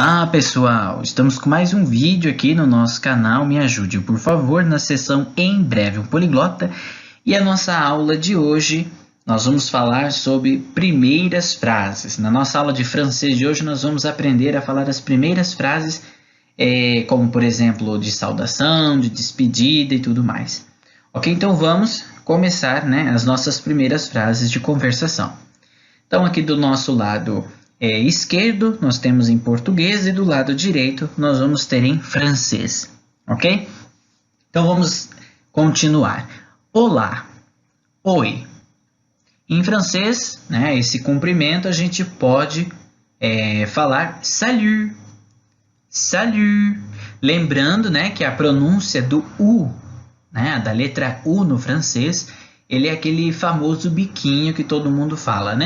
Olá pessoal, estamos com mais um vídeo aqui no nosso canal. Me ajude por favor na seção Em Breve um Poliglota. E a nossa aula de hoje nós vamos falar sobre primeiras frases. Na nossa aula de francês de hoje nós vamos aprender a falar as primeiras frases, como por exemplo de saudação, de despedida e tudo mais. Ok, então vamos começar, as nossas primeiras frases de conversação. Então aqui do nosso lado esquerdo nós temos em português e do lado direito nós vamos ter em francês, ok? Então vamos continuar. Olá, oi. Em francês, esse cumprimento a gente pode falar salut, salut. Lembrando, que a pronúncia do U, da letra U no francês, ele é aquele famoso biquinho que todo mundo fala,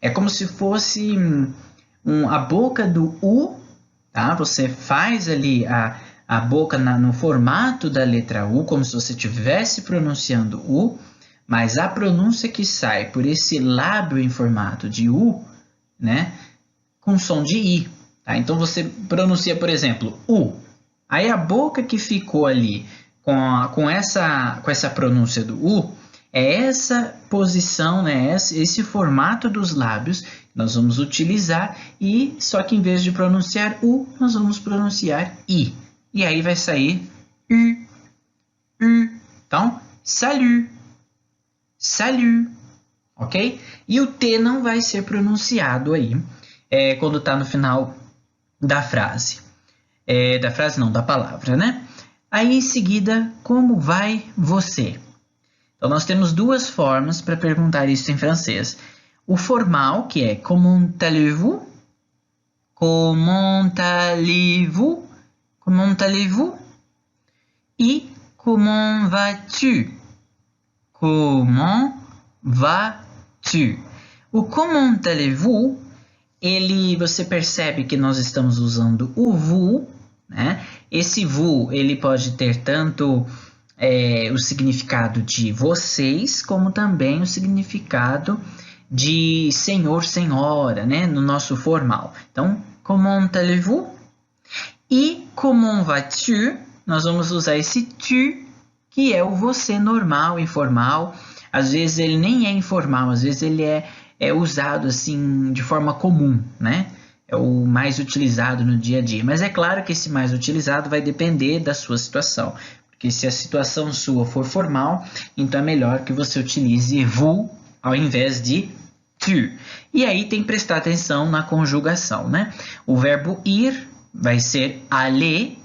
É como se fosse a boca do U, tá? Você faz ali a boca no formato da letra U, como se você estivesse pronunciando U, mas a pronúncia que sai por esse lábio em formato de U, com som de I, tá? Então você pronuncia, por exemplo, U. Aí a boca que ficou ali com essa pronúncia do U, é essa posição, esse formato dos lábios que nós vamos utilizar, e só que em vez de pronunciar U, nós vamos pronunciar I. E aí vai sair U, U. Então, salut, salut, ok? E o T não vai ser pronunciado aí quando está no final da frase. Da frase não, da palavra, Aí em seguida, como vai você? Então, nós temos duas formas para perguntar isso em francês. O formal, que é comment allez-vous? Comment allez-vous? Comment allez-vous? E comment vas-tu? Comment vas-tu? O comment allez-vous, você percebe que nós estamos usando o vous, Esse vous, ele pode ter tanto o significado de vocês, como também o significado de senhor, senhora, no nosso formal. Então, comment allez-vous? E comment vas-tu? Nós vamos usar esse tu, que é o você normal, informal. Às vezes ele nem é informal, às vezes ele é usado assim de forma comum, É o mais utilizado no dia a dia. Mas é claro que esse mais utilizado vai depender da sua situação. Porque se a situação sua for formal, então é melhor que você utilize vous ao invés de tu. E aí tem que prestar atenção na conjugação, O verbo ir vai ser aller,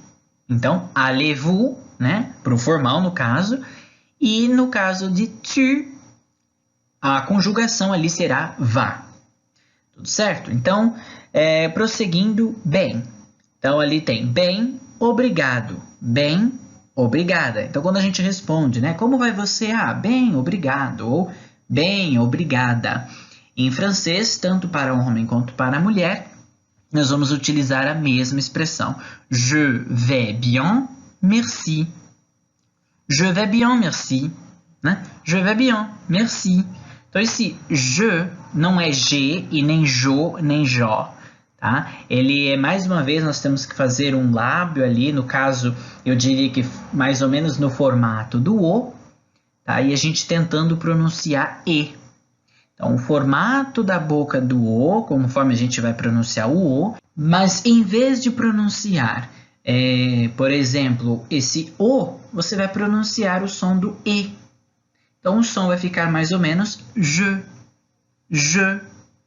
então allez-vous, para o formal no caso. E no caso de tu, a conjugação ali será va. Tudo certo? Então, prosseguindo, bem. Então ali tem bem, obrigado, bem, obrigada. Então, quando a gente responde, como vai você? Ah, bem, obrigado. Ou bem, obrigada. Em francês, tanto para o homem quanto para a mulher, nós vamos utilizar a mesma expressão. Je vais bien, merci. Je vais bien, merci. Je vais bien, merci. Então, esse je não é G e nem jo, nem jó. Tá? Ele mais uma vez, nós temos que fazer um lábio ali, no caso, eu diria que mais ou menos no formato do O, tá? E a gente tentando pronunciar E. Então, o formato da boca do O, conforme a gente vai pronunciar o O, mas em vez de pronunciar, por exemplo, esse O, você vai pronunciar o som do E. Então, o som vai ficar mais ou menos je,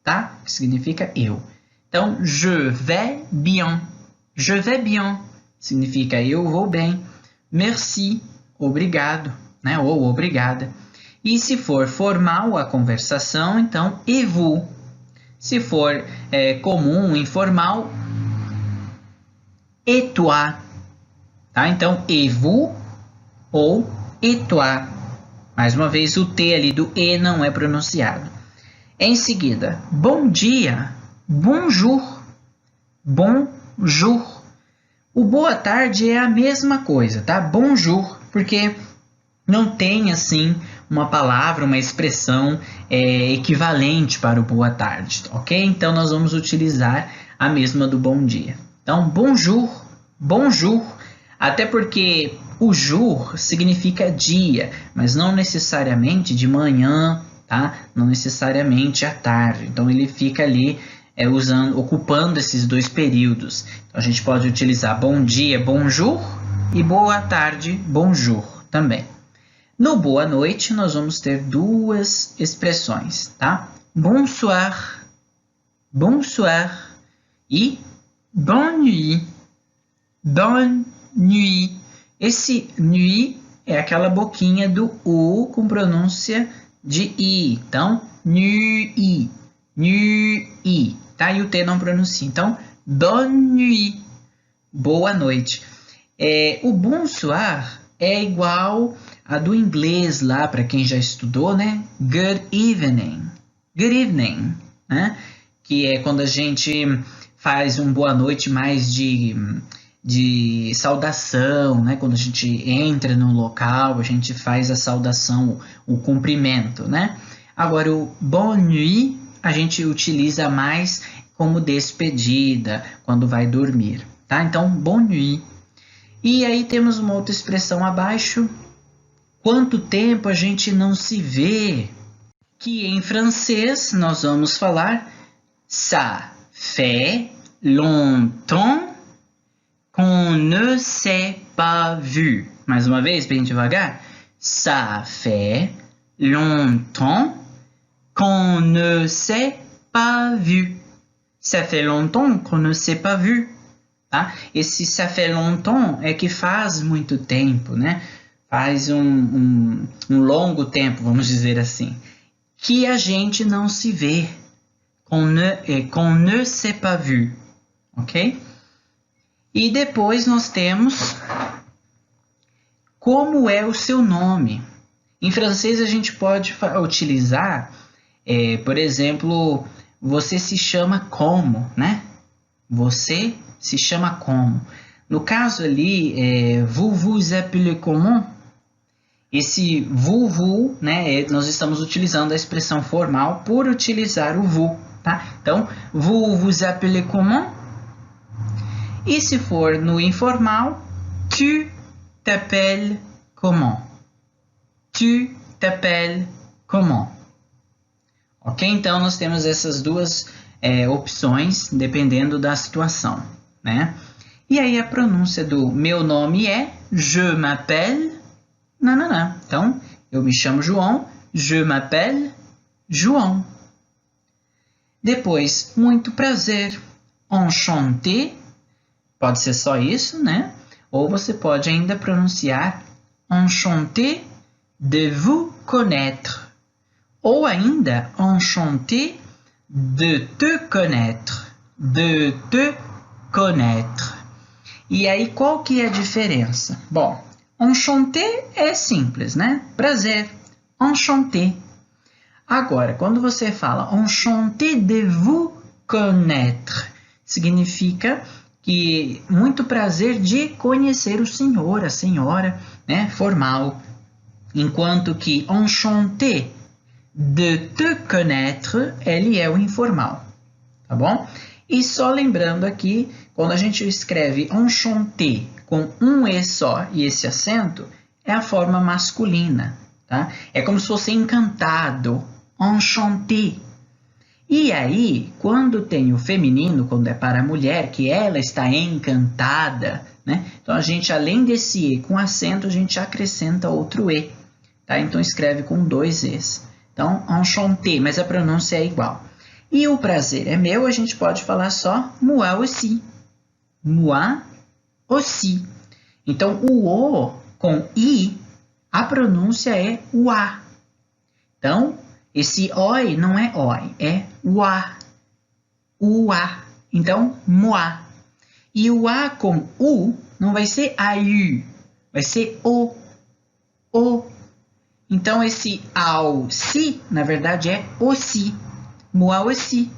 tá? Que significa eu. Então, je vais bien. Je vais bien significa eu vou bem. Merci, obrigado, ou obrigada. E se for formal a conversação, então, et vous. Se for comum, informal, et toi. Tá? Então, et vous ou et toi. Mais uma vez, o T ali do E não é pronunciado. Em seguida, bom dia. Bonjour, bonjour. O boa tarde é a mesma coisa, tá? Bonjour, porque não tem assim uma palavra, uma expressão equivalente para o boa tarde, ok? Então, nós vamos utilizar a mesma do bom dia. Então, bonjour, bonjour, até porque o jour significa dia, mas não necessariamente de manhã, tá? Não necessariamente à tarde. Então, ele fica ali ocupando esses dois períodos. Então, a gente pode utilizar bom dia, bonjour, e boa tarde, bonjour também. No boa noite, nós vamos ter duas expressões, tá? Bonsoir, bonsoir e bonne nuit, bonne nuit. Esse nuit é aquela boquinha do U com pronúncia de I. Então, nuit, nuit, tá? E o T não pronuncia. Então, bonne nuit, boa noite. O bonsoir é igual a do inglês lá, para quem já estudou, né? Good evening, né? Que é quando a gente faz um boa noite mais de saudação, né? Quando a gente entra no local, a gente faz a saudação, o cumprimento, né? Agora, o bonne nuit a gente utiliza mais como despedida, quando vai dormir, tá? Então, bonne nuit. E aí temos uma outra expressão abaixo. Quanto tempo a gente não se vê? Que em francês nós vamos falar ça fait longtemps qu'on ne s'est pas vu. Mais uma vez, bem devagar. Ça fait longtemps qu'on ne s'est pas vu. Ça fait longtemps qu'on ne s'est pas vu. Tá? Esse ça fait longtemps é que faz muito tempo, né? Faz um longo tempo, vamos dizer assim, que a gente não se vê, qu'on ne s'est pas vu, ok? E depois nós temos como é o seu nome. Em francês a gente pode utilizar, por exemplo, você se chama como, né? Você se chama como. No caso ali, vous vous appelez comment? Esse vous, né, nós estamos utilizando a expressão formal por utilizar o vous, tá? Então, vous vous appelez comment? E se for no informal, tu t'appelles comment? Tu t'appelles comment? Ok? Então, nós temos essas duas opções, dependendo da situação, né? E aí, a pronúncia do meu nome é je m'appelle. Não. Então, eu me chamo João, je m'appelle João. Depois, muito prazer, enchanté, pode ser só isso, né? Ou você pode ainda pronunciar enchanté de vous connaître. Ou ainda, enchanté de te connaître. De te connaître. E aí, qual que é a diferença? Bom, enchanté é simples, né? Prazer, enchanté. Agora, quando você fala enchanté de vous connaître, significa que muito prazer de conhecer o senhor, a senhora, né? Formal. Enquanto que enchanté de te connaître, ele é o informal, tá bom? E só lembrando aqui, quando a gente escreve enchanté com um E só e esse acento, é a forma masculina, tá? É como se fosse encantado, enchanté. E aí, quando tem o feminino, quando é para a mulher, que ela está encantada, né? Então, a gente, além desse E com acento, a gente acrescenta outro E, tá? Então, escreve com dois Es. Então, enchanté, mas a pronúncia é igual. E o prazer é meu, a gente pode falar só moi aussi. Moi aussi. Então, o O com I, a pronúncia é UA. Então, esse OI não é OI, é UA. UA. Então, moi. E o A com U não vai ser AU, vai ser O. O. Então, esse ao si, na verdade, é aussi. Moi aussi.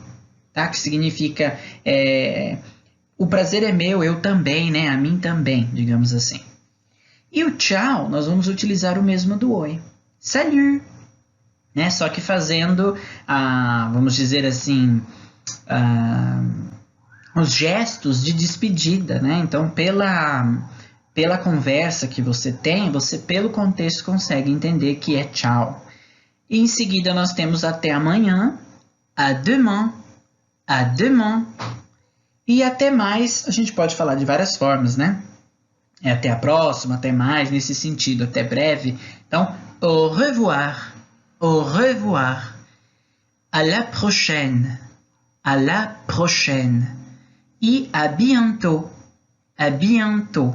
Tá? Que significa o prazer é meu, eu também, né? A mim também, digamos assim. E o tchau, nós vamos utilizar o mesmo do oi. salut, né? Só que fazendo, vamos dizer assim, os gestos de despedida, né? Então, pela conversa que você tem, você pelo contexto consegue entender que é tchau. E em seguida nós temos até amanhã, à demain, à demain. E até mais, a gente pode falar de várias formas, né? Até a próxima, até mais, nesse sentido, até breve. Então, au revoir, au revoir, à la prochaine, à la prochaine. E à bientôt, à bientôt.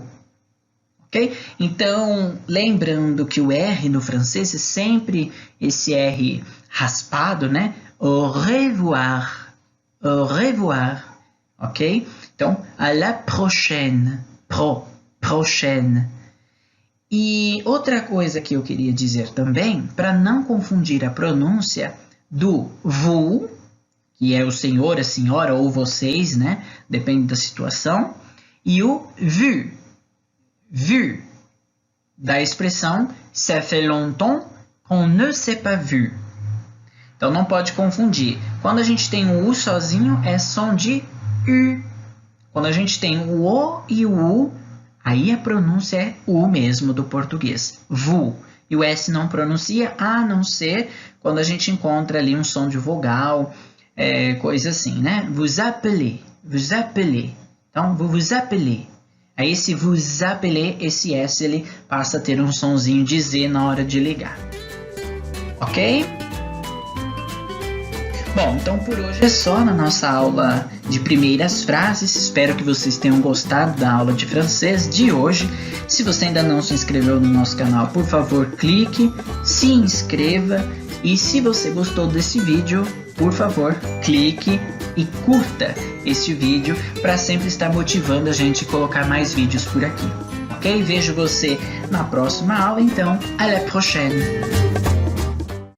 Ok? Então, lembrando que o R no francês é sempre esse R raspado, né? Au revoir, au revoir. Ok? Então, à la prochaine, prochaine. E outra coisa que eu queria dizer também, para não confundir a pronúncia do vous, que é o senhor, a senhora ou vocês, né? Depende da situação, e o vu, vu, da expressão ça fait longtemps qu'on ne s'est pas vu. Então não pode confundir. Quando a gente tem o U sozinho, é som de U. Quando a gente tem o O e o U, aí a pronúncia é U mesmo do português. Vu. E o S não pronuncia, a não ser quando a gente encontra ali um som de vogal, coisa assim, né? Vous appelez, vous appelez. Então, vous appelez. Aí esse vous appelez, esse S, ele passa a ter um sonzinho de Z na hora de ligar. Ok? Bom, então por hoje é só na nossa aula de primeiras frases. Espero que vocês tenham gostado da aula de francês de hoje. Se você ainda não se inscreveu no nosso canal, por favor, clique, se inscreva. E se você gostou desse vídeo, por favor, clique e curta este vídeo para sempre estar motivando a gente a colocar mais vídeos por aqui. Ok? Vejo você na próxima aula, então. À la prochaine!